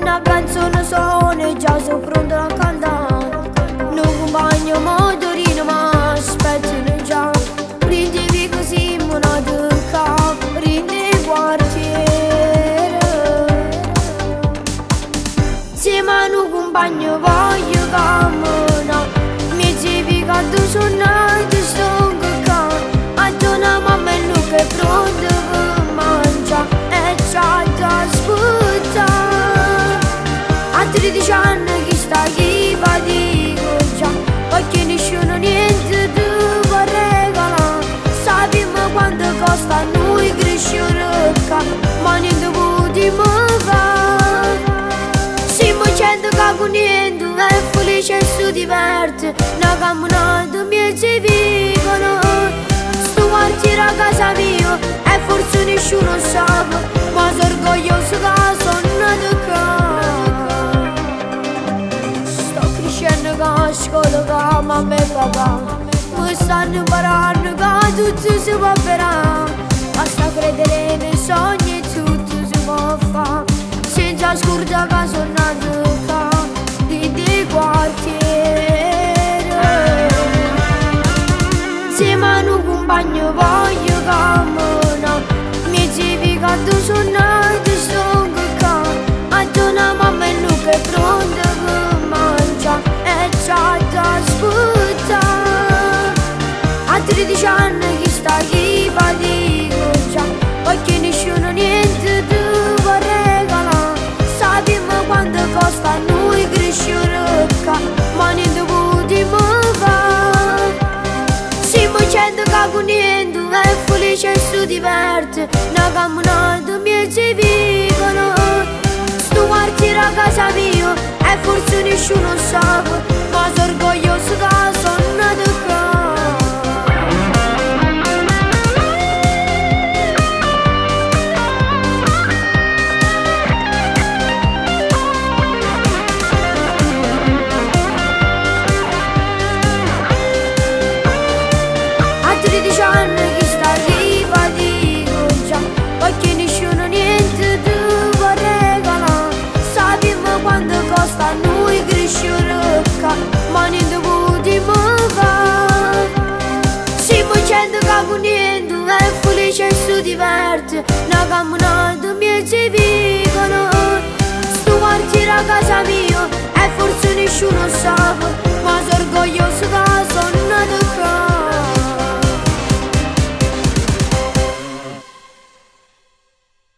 Una canzone suona e già sono pronta a cantare. Non compagno motorino ma aspettano già. Prendevi così monato il capo, prendi il quartiere. Insieme a un compagno voglio camminare. Mi dicevi che tu suonate sto qua. A tua mamma e lui che è pronto per mangiare. E già ti aspetta. A 13 anni chi sta chi va dico già. Perché nessuno niente tu può regalare. Sappiamo quanto costa a noi crescere qua. Ma niente potremo fare. Siamo gente che con niente è felice e si diverte. Una camminata mi ci vivono. Sto quartiere a casa mia e forse nessuno sa. Ma sono orgoglioso che sono nato qua. Sto crescendo con la scuola che mamma e papà mi stanno imparando che tutto si può fare. Basta credere nei sogni e tutto si può fare. Senza scordare che sono nato qua di quartiere. Insieme a un compagno voglio camminare. Mi dicevi che tu sono nato sto qua. A tua mamma e lui che è pronto per mangiare. E già ti aspetta. A 13 anni chi sta chi va dico già. Perché nessuno niente tu può regalare. Sappiamo quanto costa a noi crescere qua. Ma niente potremo fare. Siamo gente che con niente è felice e si diverte. Una camminata mi ci vivono. Sto quartiere a casa mia e forse nessuno sa. Ma sono orgoglioso che sono nato qua. A 13 anni chi sta chi va dico già. Perché nessuno niente tu può regalare. Sappiamo quanto costa a noi crescere qua. Ma niente potremo fare. Siamo gente che con niente è felice e si diverte. Una camminata mi ci vivono. Sto quartiere a casa mia e forse nessuno sa.